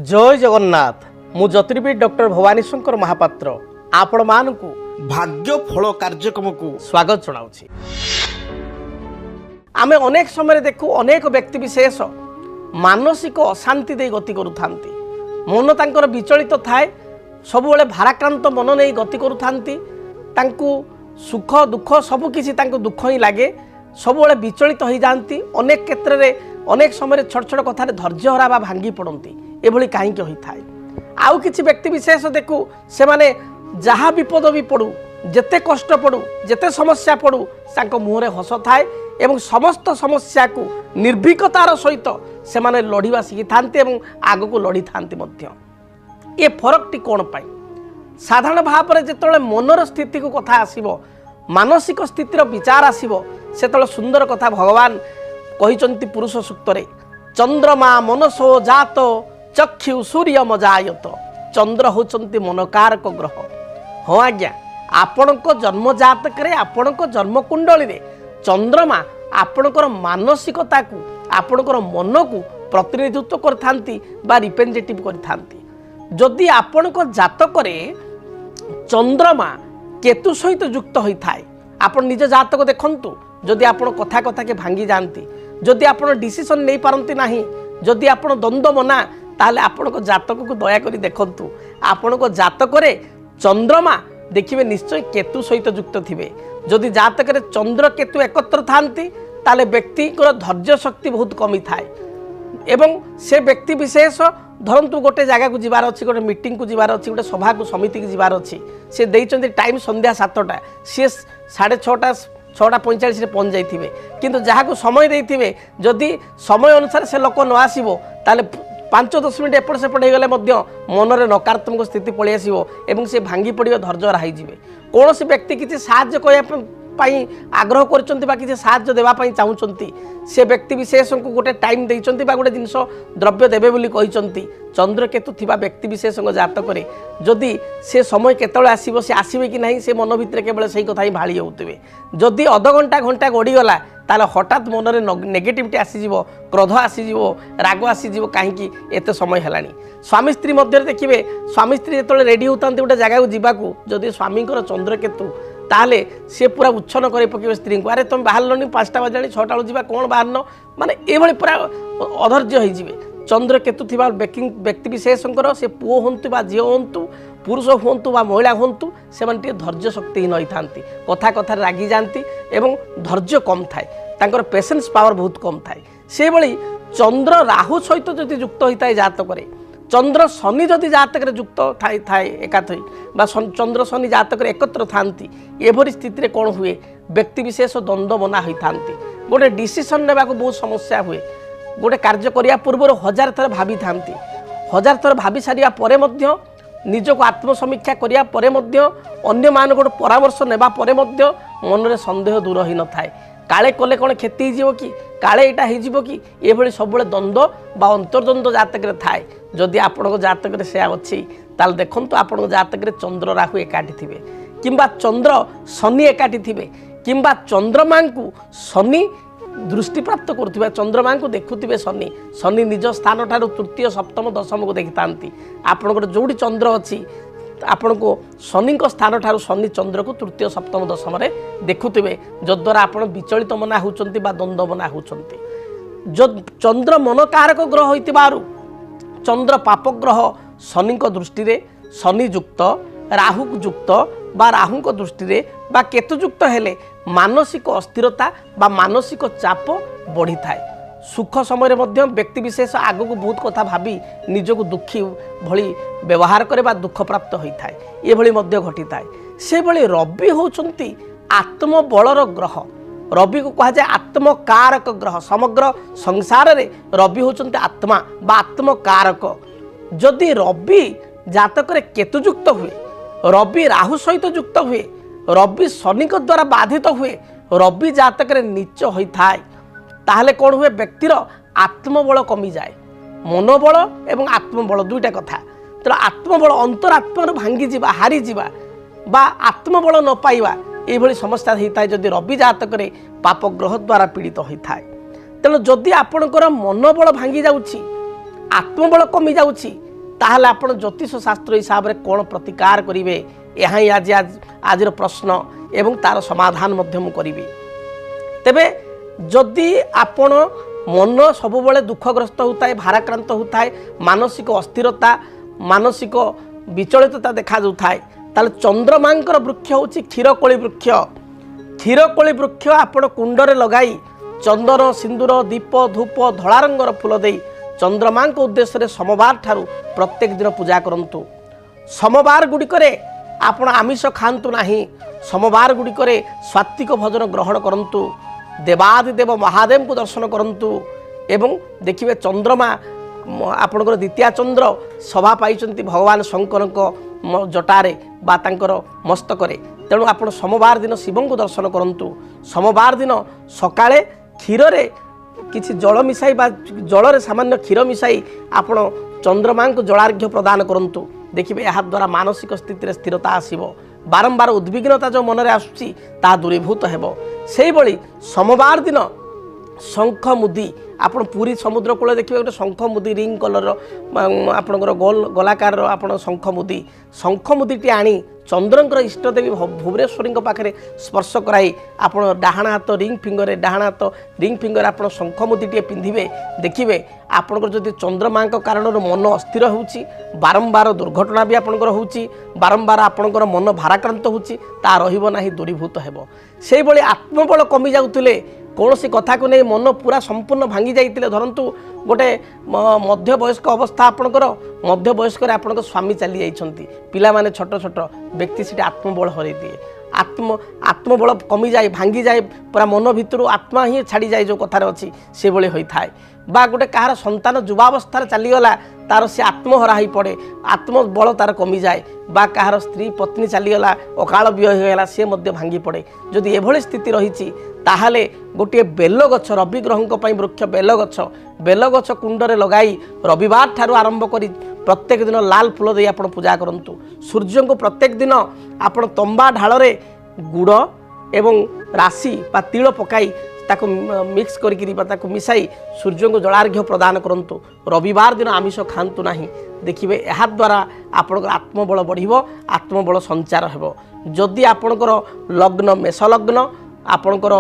जय जगन्नाथ मु ज्योतिर्विद डॉक्टर भवानी शंकर महापात्र आपण मानकु भाग्य फल कार्यक्रम को स्वागत जनाउछि। आमे अनेक समय देखु अनेक व्यक्ति विशेष मानसिक अशांति दे गति करुथांती। मन तांकर विचलित थाए, सबुबले भाराक्रांत मन नहीं गति करुथांती। तांकु सुख दुख सब किसी तांकु दुख ही लागे, सबुबले विचलित हो जाती। अनेक क्षेत्र में अनेक समय छोट छोट कथार धैर्य हरा बा भांगी पड़ती। एभली कहीं होता है। आउ किसी व्यक्ति विशेष देखु से माने जहाँ विपद भी पड़ू, जेते कष्ट पड़ू, जेते समस्या पड़ू, तांको मुहरे हस थाए एवं समस्त समस्या को निर्भीकतार सहित से माने लड़िबा शिखी थांती एवं आग को लड़ी थांती मध्य। ये फरक टी कौन पाई? साधारण भाव में जिते मनर स्थिति को कथा आसीबो, मानसिक स्थितिर विचार आसीबो, सेतले सुंदर कथा भगवान कहिचंती पुरुष सूक्तरे, चंद्रमा मनसो जात चक्षु सूर्य मजायत। चंद्र होचंती मनकारक ग्रह। हाँ आज्ञा, आपणको जन्म जातक आपणको जन्म कुंडली रे चंद्रमा आपणकर मानसिकता को आपणकर मन को प्रतिनिधित्व करथांती बा रिप्रेजेंटेटिव करथांती। जदि आपणको जातक रे चंद्रमा केतु सहित युक्त होता है, आपण निज जातक देखंतु। जदि आपण कथा कथा के भांगी जानती, जदि आपण डिसीजन नहीं पारंती नाही, जदि आपण द्वंद्व मना, ताले आपण को जातक को दया करी देखंतु। आपण को जातक रे चंद्रमा देखिबे निश्चय केतु सहित युक्त थिबे। जदि जातक रे चंद्र केतु एकत्र थांती, ताले व्यक्ति को धैर्य शक्ति बहुत कमी थाए एवं से व्यक्ति विशेष धरंतु गोटे जगह को जीवार अच्छी, गोटे मीटिंग को जीवार अच्छी, गोटे सभा को समिति को जीवार अच्छी, से देइचंती टाइम संध्या 7टा, सी 6:30 6:45 पहुँच जाइए। किंतु जहाँ को समय देइथिबे, जदि समय अनुसार से लोक न आसीबो, ताले 5-10 मिनट एपट सेपट हो गले मनरे नकारात्मक स्थिति पलि आसीबो एवं से भांगी पड़े धैर्य हाई जाए। कौन से व्यक्ति किसी साहाय्य करने आग्रह कर साहाय्य देवाई चाहूँगी, से व्यक्ति विशेष को गोटे टाइम देइचंती बा गोटे जिनस द्रव्य देवे बोली कहिचंती। चंद्र केतु थिबा व्यक्ति विशेष जातक जदि से समय केतले आसीबो, से आसीबे कि नहीं, से मन भितर केवल सही कथा ही भाड़ी होउतबे। जदि अध घंटा घंटा गड़ीगला, ताले हठात मनरे नेगेटिविटी आसीजिवो, क्रोध आसीजिवो, राग आसीजिवो, कहीं एते समय हेलानी। स्वामी स्त्री मध्य देखिए, स्वामी स्त्री जेतले रेडी होता गोटे जगह को जीवाकू, जदि स्वामींकर चंद्र केतु, ताले से पूरा उच्छन कर पकेबे स्त्री को, अरे तुम बाहर 5टा बजाणी 6टा बेलू जा कौन बाहर न, माने एभली पूरा अधैर्य होइजिबे। चंद्र केतु थिबा व्यक्ति विशेषकर से पुओ हंतु बा झियो हंतु, पुरुष हंतु बा महिला हंतु, से माने धैर्य शक्तिहीन होइथांती, कथा कथा रागी जाती एवं धैर्य कम थाए, तांकर पेशेंस पावर बहुत कम थाए। से भली चंद्र राहु सहित जदि युक्त होता है जातक, चंद्र शनि जदि जातक युक्त थाए एकाथई बा चंद्र शनि जातक एकत्र थांती, एभरी स्थिति कौन हुए, व्यक्ति विशेष द्वंद्व मना होता, गोटे डिसीजन नेबा को बहुत समस्या हुए। गोटे कार्य करिया पूर्व 1000 थर भाभी थांती, 1000 थर भाभी सारिया परे मध्य, निजको आत्मसमीक्षा करिया परे मध्य, अन्य मान गोटे परामर्श नेबा परे मध्य मनरे संदेह दूर होई न थाए। काले कले कौन क्षति हो कि, काले यहाँ हो कि, ये सब द्वंद्व बा अंतर्द्वंद्व जातक थाए। जदि आपण जातक से अच्छी, ताल देखो आपण जातक चंद्र राहु एकाठी थे, किंबा चंद्र शनि एकाठी थे, किंबा चंद्रमा को शनि दृष्टि प्राप्त करुवा, चंद्रमा को देखुवे शनि, शनि निज स्थान ठार तृतीय सप्तम दशम को देखी था। आपंकर जोड़ी चंद्र अच्छी, आपण को शनि स्थान ठार शनि चंद्र को तृतीय सप्तम दशम देखुवे, जद्वारा आप विचलित मना होती द्वंद्व मना होती। जो चंद्र मनकारक ग्रह होइतिबारु चंद्र पाप ग्रह शनि दृष्टि रे शनि युक्त, राहु युक्त बा राहु दृष्टि बा केतु युक्त हेले मानसिक अस्थिरता बा मानसिक चाप बढ़ी थाए। सुख समय मध्य व्यक्ति विशेष आग को बहुत कथा भाभी निजको दुखी भली व्यवहार करे बा दुख प्राप्त होता है, ये भली मध्य घटी थाए। से भली रवि होचंती आत्मबलर ग्रह। रवि को कहा जाए आत्मकारक ग्रह। समग्र संसार रे रवि होचंती आत्मा बा आत्मकारक। जदि रवि जातक रे केतु युक्त हुए, रवि राहु सहित युक्त हुए, रवि शनि द्वारा बाधित हुए, रवि जातक रे नीच होता है, ताहले कौन हुए, व्यक्तिर आत्मबल कमी जाए। मनोबल एवं आत्मबल दुईटा कथा। तो आत्मबल अंतरात्मा भांगी जावा, हारी जावा बा आत्मबल न पाइबा, ये समस्या होता है जदि रवि जातक पाप ग्रह द्वारा पीड़ित होता है। तेणु जदि आपणकर मनोबल भांगी जाउछि, आत्मबल कमी जाउछि, ताहले आपण ज्योतिष शास्त्र हिसाब रे कोन प्रतिकार करिवे यह ही आज प्रश्न एवं तार समाधान मध्य मु करिवि। तेबे जदि आपण मन सब बेले दुखग्रस्त होता है, भाराक्रांत होता है, मानसिक अस्थिरता मानसिक विचलितता देखा जाए ताले चंद्रमांकर वृक्ष हूँ क्षीरकोली वृक्ष। क्षीरकोली वृक्ष आपण कुंडरे लगाई चंदन सिंदूर दीप धूप धला रंगर फूल दे चंद्रमा उद्देश्य सोमवार ठारू प्रत्येक दिन पूजा करंतु। सोमवार गुड़िकरे आपण आमिष खातु नाही, सोमवार गुड़िकरे सात्विक भोजन ग्रहण करंतु, देवादिदेव महादेव को दर्शन करंतु एवं देखिए चंद्रमा आपणकर द्वितीय चंद्र सभा पाई भगवान शंकर जटारे बा तांकर मस्तकरे। तेणु आपण सोमवार दिन शिव को दर्शन करंतु। सोमवार दिन सकाळे क्षीर रे किछि जल मिसाई बा जल रे सामान्य क्षीर मिसाई आपण चंद्रमा को जलार्घ्य प्रदान करंतु। देखिए यह द्वारा मानसिक स्थिति स्थिरता आसीबो, बारंबार उद्विग्नता जो मन में आसुची ता दूरीभूत हेबो। सेही भली सोमवार दिन शंख मुदी आपण पूरी समुद्र कूल देखिए गोटे शंख मुदी रिंग कलर आपणकर गोल गोलाकार आपण शंख मुदीटी आनी चंद्रंकर इष्टदेवी भुवनेश्वरी पाखे स्पर्श कराई आपण डाहाण हाथ रिंग फिंगर आपण शंख मुदीटे पिंधिबे। देखिए आपणकर जदि चंद्रमा कारण मन अस्थिर होउची, बारंबार दुर्घटना भी आपणकर होउची, बारंबार आपणकर मन भाराक्रांत होउची, ता रहिबो नाही, दूरीभूत हेबो। सेही भली आत्मबल कमी जाउतिले कौन सी कथा को नहीं मन पूरा संपूर्ण भांगी जाइतिले। धरंतु गोटे मध्य वयस्क अवस्था आपणकर मध्य वयस्क आपणकर स्वामी चली जाइछंती, पिला माने छोट छोट व्यक्ति से आत्मबल हरई दिए, आत्मबल कमी जाए, भांगी जाए, पूरा मन भितर आत्मा ही छाड़ी जाए जो कथार अच्छी से भली होई थाए। बा गोटे कहार संतान युवावस्था चलीगला तार से आत्महरा ही पड़े, आत्मबल तार कमी जाए, बा कहार स्त्री पत्नी चलीगला अकाल व्यय होगा सी भांगी पड़े। जदि एभली स्थिति रही ताहले गोटे बेल गछ रवि ग्रहों वृक्ष बेल गछ कुंडरे लगाई रविवार ठारू आरंभ करी प्रत्येक दिन लाल फूल दे आपण पूजा करंतु। सूर्य को प्रत्येक दिन आपण तंबा ढाଳରେ गुड़ एवं राशि बा तिल पकाई ताको मिक्स करके मिसाई सूर्य को जलार्घ्य प्रदान करंतु। रविवार दिन आमिष खातु नाही। देखिए यह द्वारा आपणकर आत्मबल बढ़िबो, आत्मबल संचार हेबो। जदि आपणकर लग्न मेष लग्न, आपणकर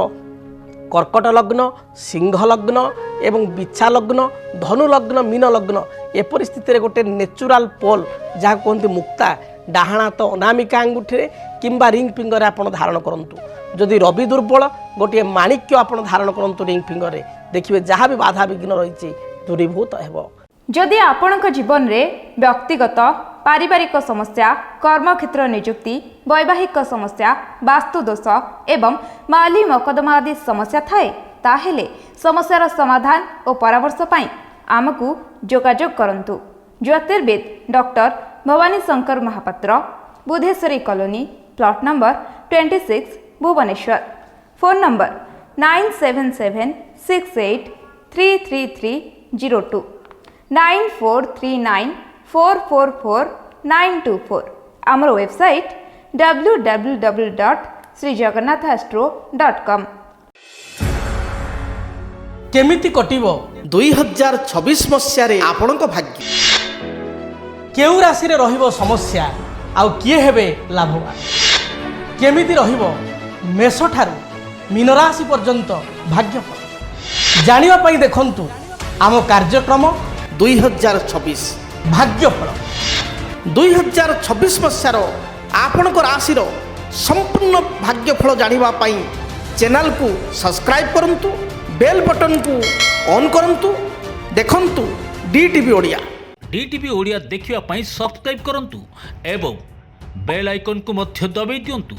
कर्कट लग्न, सिंह लग्न एवं बिछा लग्न, धनु लग्न, मीन लग्न ए परिस्थिति रे गोटे नेचुराल पोल जहाँ कहते मुक्ता डाहाण हाथ अनामिका अंगुठी किंबा रिंग फिंगर आपन धारण करंतु। जदि रवि दुर्बल गोटे माणिक्य आपन धारण करंतु रिंग फिंगर रे, देखिए जहाँ भी बाधा विघ्न रही दूरीभूत हेबो। जदि आपणक जीवन में व्यक्तिगत पारिवारिक समस्या, कर्मक्षेत्र नियुक्ति, वैवाहिक समस्या, वास्तुदोष एवं माली मकदमा आदि समस्या थाए ताहेले समस्यार समाधान और परामर्श पाई आमको जोगाजोग करंतु। ज्योतिर्विद doctor Bhabani Shankar Mahapatra, Budheswari colony, plot number 26, Bhubaneswar. Phone number 9776833302 9439444924। आमर वेबसाइट www.srijagannathastro.com। केमिति कटिबो 2026 मसीह आपणक भाग्य केउ राशि रे रहिबो समस्या आउ किए हेबे लाभवान, केमिति रहिबो मेष ठारू मीन राशि पर्यंत भाग्यफल जानिबा पई देखंतु आम कार्यक्रम 2026 भाग्यफल। 2026 मसीह आपणक राशि संपूर्ण भाग्यफल जानिबा पई चैनल को सब्सक्राइब करंतु, बेल बटन को ऑन करंतु, देखंतु डीटीवी ओडिया। डीटीवी ओडिया देखिवा पई सब्सक्राइब करंतु एवं बेल आइकन को मध्य दबाई दियंतु।